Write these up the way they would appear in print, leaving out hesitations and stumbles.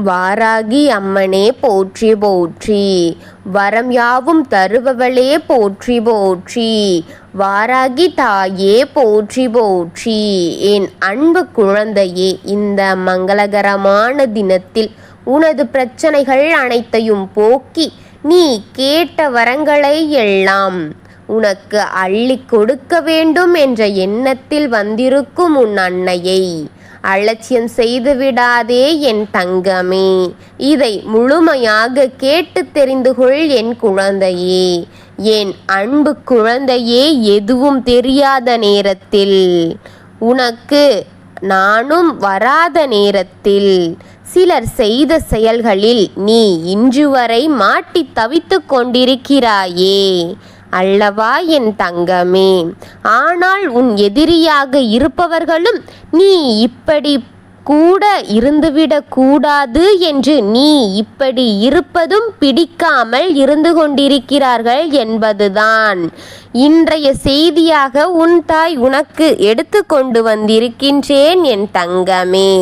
வாராகி அம்மனே போற்றி போற்றி. வரம் யாவும் தருபவளே போற்றி போற்றி. வாராகி தாயே போற்றி போற்றி. என் அன்பு குழந்தையே, இந்த மங்களகரமான தினத்தில் உனது பிரச்சனைகள் அனைத்தையும் போக்கி நீ கேட்ட வரங்களை எல்லாம் உனக்கு அள்ளி கொடுக்க வேண்டும் என்ற எண்ணத்தில் வந்திருக்கும் உன் அன்னையை அலட்சியம் செய்து விடாதே என் தங்கமே. இதை முழுமையாக கேட்டு தெரிந்து கொள் என் குழந்தையே. என் அன்பு குழந்தையே, எதுவும் தெரியாத நேரத்தில், உனக்கு நானும் வராத நேரத்தில், சிலர் செய்த செயல்களில் நீ இன்று வரை மாட்டி தவித்து கொண்டிருக்கிறாயே அல்லவா என் தங்கமே. ஆனால் உன் எதிரியாக இருப்பவர்களும் நீ இப்படி கூட இருந்துவிடக் கூடாது என்று நீ இப்படி இருப்பதும் பிடிக்காமல் இருந்து கொண்டிருக்கிறார்கள் என்பதுதான் இன்றைய செய்தியாக உன் தாய் உனக்கு எடுத்து கொண்டு வந்திருக்கின்றேன் என் தங்கமே.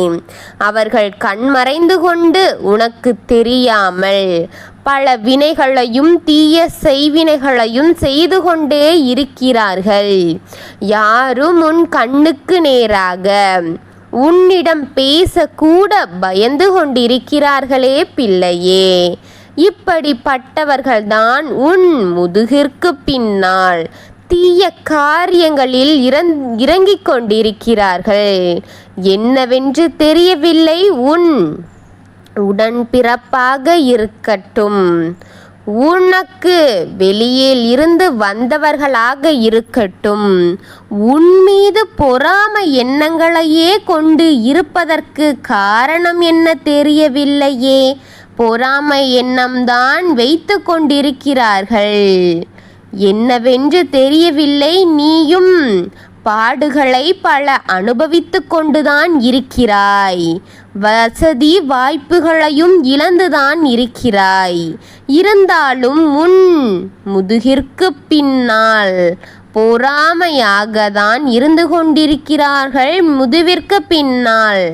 அவர்கள் கண்மறைந்து கொண்டு உனக்கு தெரியாமல் பல வினைகளையும் தீய செய்வினைகளையும் செய்து கொண்டே இருக்கிறார்கள். யாரும் உன் கண்ணுக்கு நேராக உன்னிடம் பேசக்கூட பயந்து கொண்டிருக்கிறார்களே பிள்ளையே. இப்படிப்பட்டவர்கள்தான் உன் முதுகிற்கு பின்னால் தீய காரியங்களில் இறங்கிக் கொண்டிருக்கிறார்கள். என்னவென்று தெரியவில்லை. உன் உடன்பிறப்பாக இருக்கட்டும், உனக்கு வெளியில் இருந்து வந்தவர்களாக இருக்கட்டும், உன் மீது பொறாமை எண்ணங்களையே கொண்டு இருப்பதற்கு காரணம் என்ன தெரியவில்லையே. பொறாமை எண்ணம்தான் வைத்து கொண்டிருக்கிறார்கள். என்னவென்று தெரியவில்லை. நீயும் பாடுகளை பல அனுபவித்து கொண்டுதான் இருக்கிறாய். வசதி வாய்ப்புகளையும் இழந்துதான் இருக்கிறாய். இருந்தாலும் உன் முதுகிற்கு பின்னால் பொறாமையாக தான் இருந்து கொண்டிருக்கிறார்கள். முதுவிற்கு பின்னால்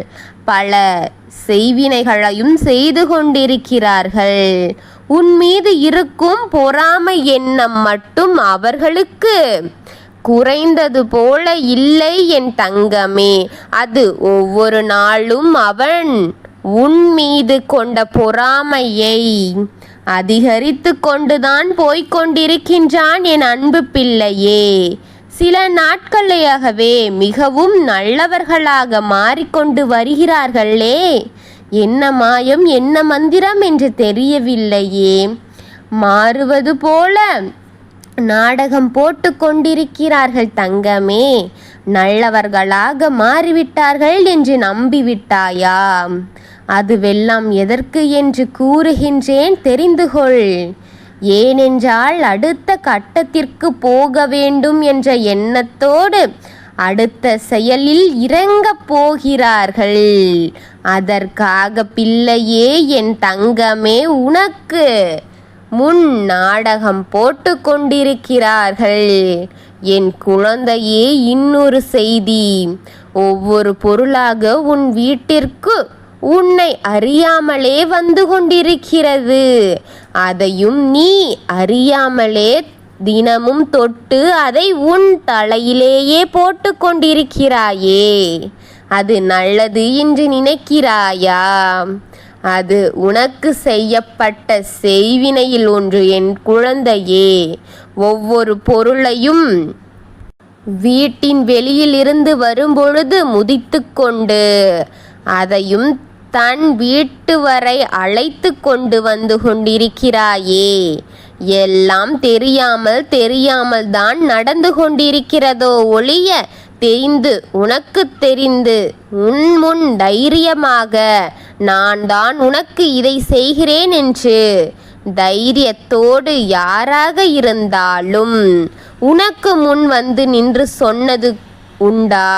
பல செய்வினைகளையும் செய்து கொண்டிருக்கிறார்கள். உன் மீது இருக்கும் பொறாமை எண்ணம் மட்டும் அவர்களுக்கு குறைந்தது போல இல்லை என் தங்கமே. அது ஒவ்வொரு நாளும் அவன் உன் மீது கொண்ட பொறாமையை அதிகரித்து கொண்டுதான் போய்கொண்டிருக்கின்றான் என் அன்பு பிள்ளையே. சில நாட்களாகவே மிகவும் நல்லவர்களாக மாறிக்கொண்டு வருகிறார்களே. என்ன மாயம், என்ன மந்திரம் என்று தெரியவில்லையே. மாறுவது போல நாடகம் போட்டு கொண்டிருக்கிறார்கள் தங்கமே. நல்லவர்களாக மாறிவிட்டார்கள் என்று நம்பிவிட்டாயா? அதுவெல்லாம் எதற்கு என்று கூறுகின்றேன், தெரிந்து கொள். ஏனென்றால் அடுத்த கட்டத்திற்கு போக வேண்டும் என்ற எண்ணத்தோடு அடுத்த செயலில் இறங்கப் போகிறார்கள். அதற்காக பிள்ளையே, என் தங்கமே, உனக்கு முன் நாடகம் போட்டு கொண்டிருக்கிறார்கள். என் குழந்தையே, இன்னொரு செய்தி. ஒவ்வொரு பொருளாக உன் வீட்டிற்கு உன்னை அறியாமலே வந்து கொண்டிருக்கிறது. அதையும் நீ அறியாமலே தினமும் தொட்டு அதை உன் தலையிலேயே போட்டு கொண்டிருக்கிறாயே. அது நல்லது என்று நினைக்கிறாயா? அது உனக்கு செய்யப்பட்ட செய்வினையில் ஒன்று என் குழந்தையே. ஒவ்வொரு பொருளையும் வீட்டின் வெளியில் இருந்து வரும்பொழுது முதித்து கொண்டு அதையும் தன் வீட்டு வரை அழைத்து கொண்டு வந்து கொண்டிருக்கிறாயே. எல்லாம் தெரியாமல் தான் நடந்து கொண்டிருக்கிறதோ ஒழிய உனக்கு தெரிந்து உன் முன் தைரியமாக நான் தான் உனக்கு இதை செய்கிறேன் என்று தைரியத்தோடு யாராக இருந்தாலும் உனக்கு முன் வந்து நின்று சொன்னது உண்டா?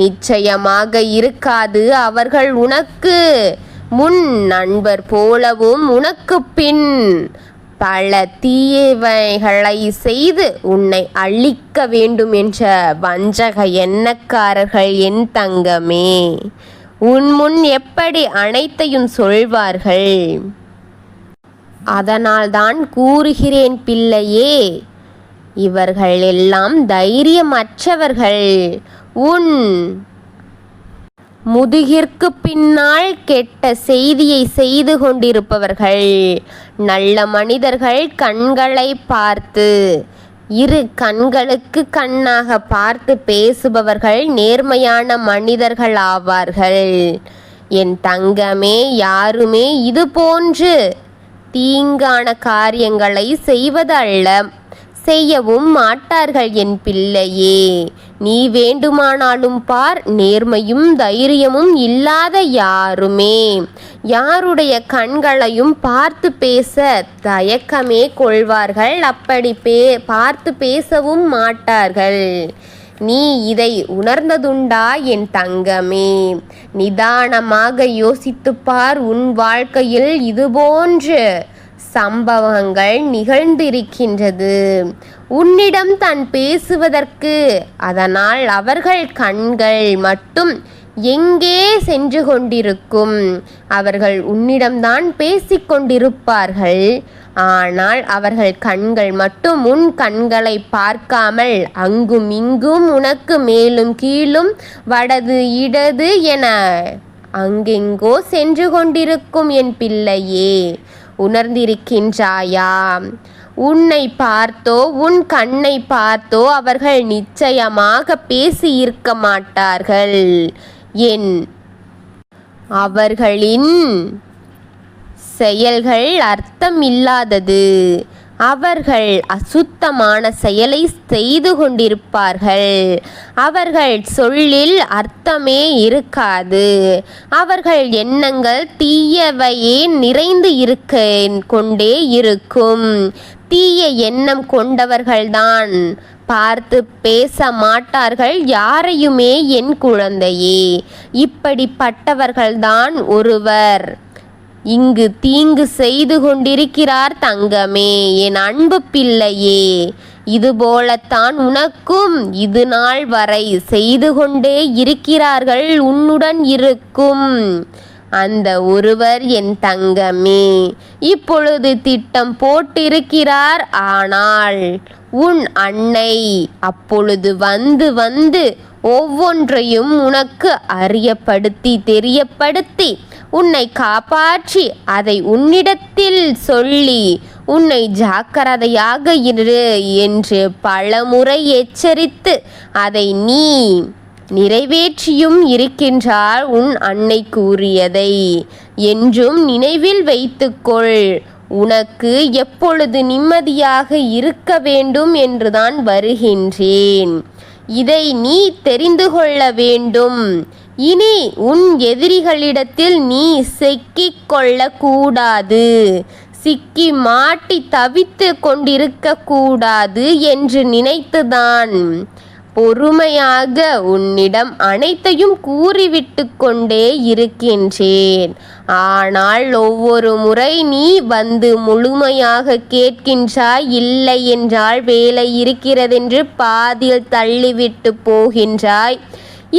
நிச்சயமாக இருக்காது. அவர்கள் உனக்கு முன் நண்பர் போலவும் உனக்கு பின் பல தீயவைகளை செய்து உன்னை அழிக்க வேண்டும் என்ற வஞ்சக எண்ணக்காரர்கள் என் தங்கமே. உன் முன் எப்படி அனைத்தையும் சொல்வார்கள்? அதனால்தான் கூறுகிறேன் பிள்ளையே, இவர்கள் எல்லாம் தைரியமற்றவர்கள். உன் முதுகிற்கு பின்னால் கெட்ட செய்தியை செய்து கொண்டிருப்பவர்கள். நல்ல மனிதர்கள் கண்களை பார்த்து, இரு கண்களுக்கு கண்ணாக பார்த்து பேசுபவர்கள் நேர்மையான மனிதர்கள் ஆவார்கள். என் தங்கமே, யாருமே இது போன்று தீங்கான காரியங்களை செய்வதல்ல, செய்யவும் மாட்டார்கள் என் பிள்ளையே. நீ வேண்டுமானாலும் பார், நேர்மையும் தைரியமும் இல்லாத யாருடைய கண்களையும் பார்த்து பேச தயக்கமே கொள்வார்கள். அப்படி பார்த்து பேசவும் மாட்டார்கள். நீ இதை உணர்ந்ததுண்டா என் தங்கமே? நிதானமாக யோசித்துப்பார். உன் வாழ்க்கையில் இதுபோன்று சம்பவங்கள் நிகழ்ந்திருக்கின்றது. உன்னிடம் தான் பேசுவதற்கு. அதனால் அவர்கள் கண்கள் மட்டும் எங்கே சென்று கொண்டிருக்கும்? அவர்கள் உன்னிடம்தான் பேசிக்கொண்டிருப்பார்கள். ஆனால் அவர்கள் கண்கள் மட்டும் உன் கண்களை பார்க்காமல் அங்கும் இங்கும் உனக்கு மேலும் கீழும் வடது இடது என அங்கெங்கோ சென்று கொண்டிருக்கும் என் பிள்ளையே. உணர்ந்திருக்கின்றாயா? உன்னை பார்த்தோ உன் கண்ணை பார்த்தோ அவர்கள் நிச்சயமாக பேசியிருக்க மாட்டார்கள். அவர்களின் செயல்கள் அர்த்தம் இல்லாதது. அவர்கள் அசுத்தமான செயலை செய்து கொண்டிருப்பார்கள். அவர்கள் சொல்லில் அர்த்தமே இருக்காது. அவர்கள் எண்ணங்கள் தீயவையே நிறைந்து கொண்டே இருக்கும். தீய எண்ணம் கொண்டவர்கள்தான் பார்த்து பேச மாட்டார்கள் யாரையுமே. என் குழந்தையே, இப்படிப்பட்டவர்கள்தான் ஒருவர் இங்கு தீங்கு செய்து கொண்டிருக்கிறார் தங்கமே, என் அன்பு பிள்ளையே. இதுபோலத்தான் உனக்கும் இது நாள் வரை செய்து கொண்டே இருக்கிறார்கள். உன்னுடன் இருக்கும் அந்த ஒருவர் என் தங்கமே இப்பொழுது திட்டம் போட்டிருக்கிறார். ஆனால் உன் அன்னை அப்பொழுது வந்து ஒவ்வொன்றையும் உனக்கு தெரியப்படுத்தி உன்னை காப்பாற்றி அதை உன்னிடத்தில் சொல்லி உன்னை ஜாக்கிரதையாக இரு என்று பலமுறை எச்சரித்து அதை நீ நிறைவேற்றியும் இருக்கின்றார். உன் அன்னை கூறியதை என்றும் நினைவில் வைத்துக்கொள். உனக்கு எப்பொழுது நிம்மதியாக இருக்க வேண்டும் என்றுதான் வருகின்றேன். இதை நீ தெரிந்து கொள்ள வேண்டும். இனி உன் எதிரிகளிடத்தில் நீ சிக்கிக் கொள்ளக்கூடாது. சிக்கி மாட்டி தவித்து கொண்டிருக்க கூடாது என்று நினைத்துதான் பொறுமையாக உன்னிடம் அனைத்தையும் கூறிவிட்டு கொண்டே இருக்கின்றேன். ஆனால் ஒவ்வொரு முறை நீ வந்து முழுமையாக கேட்கின்றாய். இல்லை என்றால் வேலை இருக்கிறதென்று பாதியில் தள்ளிவிட்டு போகின்றாய்.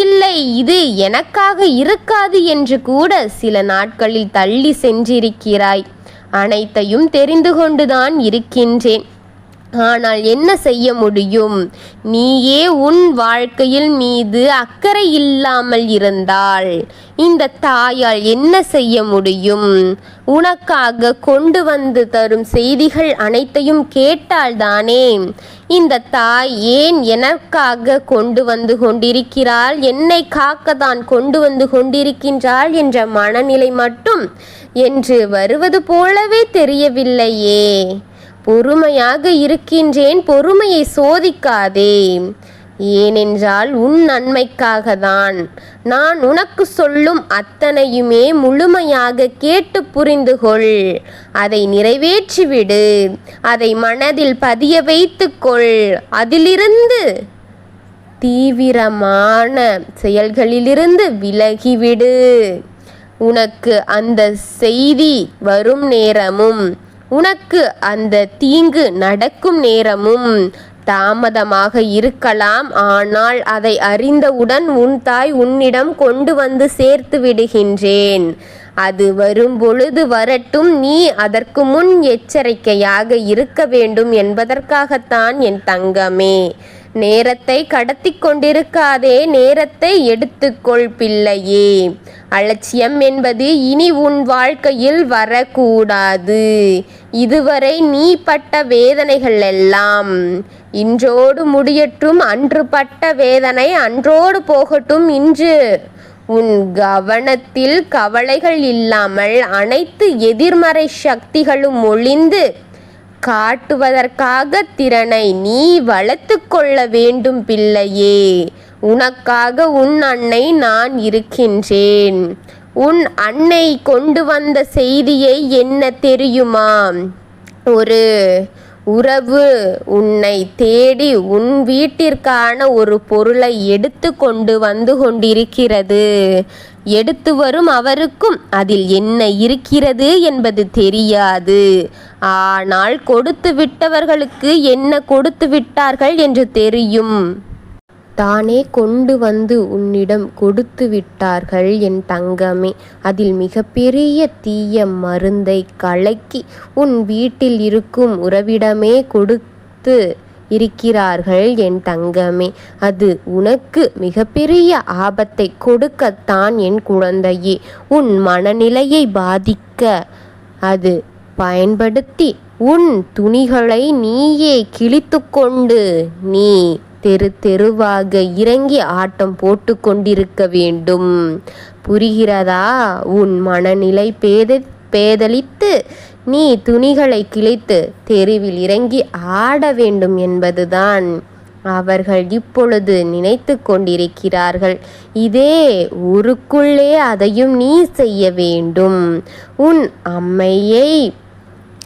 இல்லை, இது எனக்காக இருக்காது என்று கூட சில நாட்களில் தள்ளி சென்றிருக்கிறாய். அனைத்தையும் தெரிந்து கொண்டுதான் இருக்கின்றேன். ஆனால் என்ன செய்ய முடியும்? நீயே உன் வாழ்க்கையில் மீது அக்கறை இல்லாமல் இருந்தால் இந்த தாயால் என்ன செய்ய முடியும்? உனக்காக கொண்டு வந்து தரும் செய்திகள் அனைத்தையும் கேட்டால்தானே இந்த தாய் ஏன் எனக்காக கொண்டு வந்து கொண்டிருக்கிறாள், என்னை காக்கத்தான் கொண்டு வந்து கொண்டிருக்கின்றாள் என்ற மனநிலை மட்டும் என்று வருவது போலவே தெரியவில்லையே. பொறுமையாக இருக்கின்றேன், பொறுமையை சோதிக்காதே. ஏனென்றால் உன் நன்மைக்காக தான். நான் உனக்கு சொல்லும் அத்தனையுமே முழுமையாக கேட்டு புரிந்து கொள். அதை நிறைவேற்றிவிடு. அதை மனதில் பதிய வைத்துக்கொள். அதிலிருந்து தீவிரமான செயல்களிலிருந்து விலகிவிடு. உனக்கு அந்த செய்தி வரும் நேரமும் உனக்கு அந்த தீங்கு நடக்கும் நேரமும் தாமதமாக இருக்கலாம், ஆனால் அதை அறிந்தவுடன் உன் தாய் உன்னிடம் கொண்டு வந்து சேர்த்து விடுகின்றேன். அது வரும்பொழுது வரட்டும். நீ அதற்கு முன் எச்சரிக்கையாக இருக்க வேண்டும் என்பதற்காகத்தான் என் தங்கமே. நேரத்தை கடத்தி கொண்டிருக்காதே, நேரத்தை எடுத்துக்கொள் பிள்ளையே. அலட்சியம் என்பது இனி உன் வாழ்க்கையில் வரக்கூடாது. இதுவரை நீ பட்ட வேதனைகள் எல்லாம் இன்றோடு முடியட்டும். அன்று பட்ட வேதனை அன்றோடு போகட்டும். இன்று உன் கவனத்தில் கவலைகள் இல்லாமல் அனைத்து எதிர்மறை சக்திகளும் ஒளிந்து காட்டுவதற்காக திறனை நீ வளர்த்து கொள்ள வேண்டும் பிள்ளையே. உனக்காக உன் அன்னை நான் இருக்கின்றேன். உன் அன்னை கொண்டு வந்த செய்தியை என்ன தெரியுமா? ஒரு உறவு உன்னை தேடி உன் வீட்டிற்கான ஒரு பொருளை எடுத்து கொண்டு வந்து கொண்டிருக்கிறது. எடுத்து வரும் அவருக்கும் அதில் என்ன இருக்கிறது என்பது தெரியாது. ஆனால் கொடுத்து விட்டவர்களுக்கு என்ன கொடுத்து விட்டார்கள் என்று தெரியும். தானே கொண்டு வந்து உன்னிடம் கொடுத்து விட்டார்கள் என் தங்கமே. அதில் மிகப்பெரிய தீய மருந்தை கலக்கி உன் வீட்டில் இருக்கும் உறவிடமே கொடுத்து இருக்கிறார்கள் என் தங்கமே. அது உனக்கு மிகப்பெரிய ஆபத்தை கொடுக்கத்தான் என் குழந்தையே. உன் மனநிலையை பாதிக்க அது பயன்படுத்தி உன் துணிகளை நீயே கிழித்து கொண்டு நீ தெருவாக இறங்கி ஆட்டம் போட்டு கொண்டிருக்க வேண்டும். புரிகிறதா? உன் மனநிலை பேதலித்து நீ துணிகளை கிழித்து தெருவில் இறங்கி ஆட வேண்டும் என்பதுதான் அவர்கள் இப்பொழுது நினைத்து கொண்டிருக்கிறார்கள். இதே ஊருக்குள்ளே அதையும் நீ செய்ய வேண்டும். உன்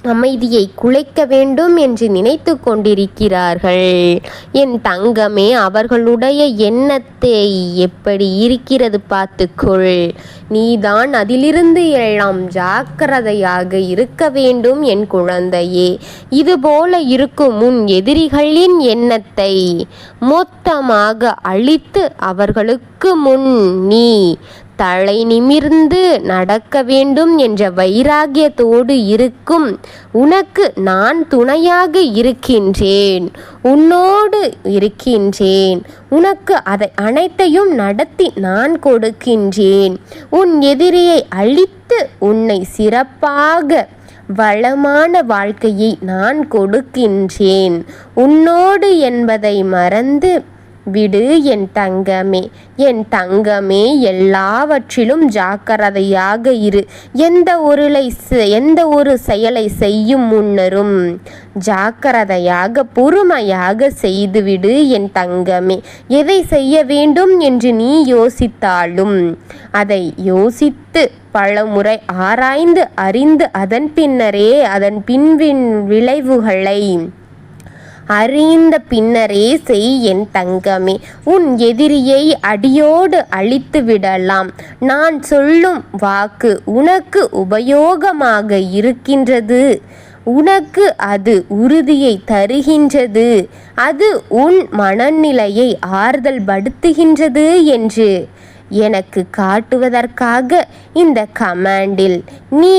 அமைதியை குலைக்க வேண்டும் என்று நினைத்து கொண்டிருக்கிறார்கள் என் தங்கமே. அவர்களுடைய எண்ணத்தை எப்படி இருக்கிறது பார்த்துக்கொள். நீதான் அதிலிருந்து எல்லாம் ஜாக்கிரதையாக இருக்க வேண்டும் என் குழந்தையே. இதுபோல இருக்கும் உன் எதிரிகளின் எண்ணத்தை மொத்தமாக அழித்து அவர்களுக்கு முன் நீ தலை நிமிர்ந்து நடக்க வேண்டும் என்ற வைராகியத்தோடு இருக்கும் உனக்கு நான் துணையாக இருக்கின்றேன், உன்னோடு இருக்கின்றேன். உனக்கு அதை அனைத்தையும் நடத்தி நான் கொடுக்கின்றேன். உன் எதிரியை அழித்து உன்னை சிறப்பாக வளமான வாழ்க்கையை நான் கொடுக்கின்றேன். உன்னோடு என்பதை மறந்து விடு என் தங்கமே. என் தங்கமே, எல்லாவற்றிலும் ஜாக்கிரதையாக இரு. எந்த ஒரு செயலை செய்யும் முன்னரும் ஜாக்கிரதையாக பொறுமையாக செய்துவிடு என் தங்கமே. எதை செய்ய வேண்டும் என்று நீ யோசித்தாலும் அதை யோசித்து பலமுறை ஆராய்ந்து அறிந்து அதன் பின்னரே அதன் விளைவுகளை அறிந்த பின்னரே செய் என் தங்கமே. உன் எதிரியை அடியோடு அழித்து விடலாம். நான் சொல்லும் வாக்கு உனக்கு உபயோகமாக இருக்கின்றது. உனக்கு அது உறுதியை தருகின்றது. அது உன் மனநிலையை ஆறுதல் படுத்துகின்றது என்று எனக்கு காட்டுவதற்காக இந்த கமாண்டில் நீ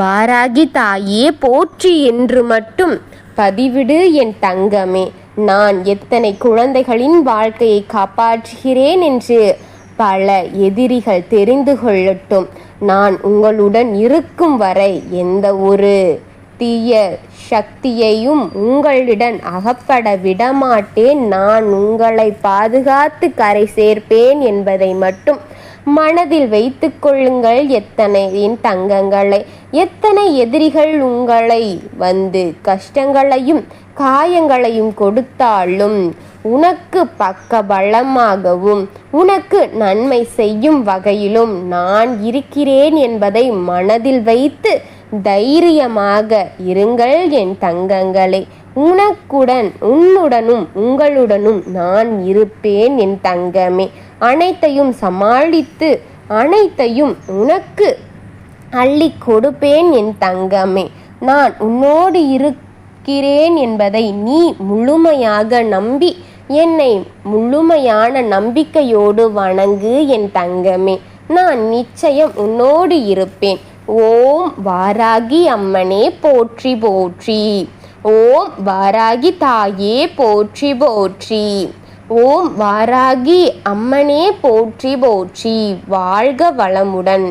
வாராகி தாயே போற்றி என்று மட்டும் பதிவிடு என் தங்கமே. நான் எத்தனை குழந்தைகளின் வாழ்க்கையை காப்பாற்றுகிறேன் என்று பல எதிரிகள் தெரிந்து கொள்ளட்டும். நான் உங்களுடன் இருக்கும் வரை எந்த ஒரு தீய சக்தியையும் உங்களிடம் அகப்பட விடமாட்டேன். நான் உங்களை பாதுகாத்து கரை சேர்ப்பேன் என்பதை மட்டும் மனதில் வைத்து கொள்ளுங்கள். என் தங்கங்களை, எத்தனை எதிரிகள் உங்களை வந்து கஷ்டங்களையும் காயங்களையும் கொடுத்தாலும் உனக்கு பக்க பலமாகவும் உனக்கு நன்மை செய்யும் வகையிலும் நான் இருக்கிறேன் என்பதை மனதில் வைத்து தைரியமாக இருங்கள் என் தங்கங்களே. உன்னுடனும் உங்களுடனும் நான் இருப்பேன் என் தங்கமே. அனைத்தையும் சமாளித்து அனைத்தையும் உனக்கு அள்ளி கொடுப்பேன் என் தங்கமே. நான் உன்னோடு இருக்கிறேன் என்பதை நீ முழுமையாக நம்பி என்னை முழுமையான நம்பிக்கையோடு வணங்கு என் தங்கமே. நான் நிச்சயம் உன்னோடு இருப்பேன். ஓம் வாராகி அம்மனே போற்றி போற்றி. ஓம் வாராகி தாயே போற்றி போற்றி. ஓம் வாராகி அம்மனே போற்றி போற்றி. வாழ்க வளமுடன்.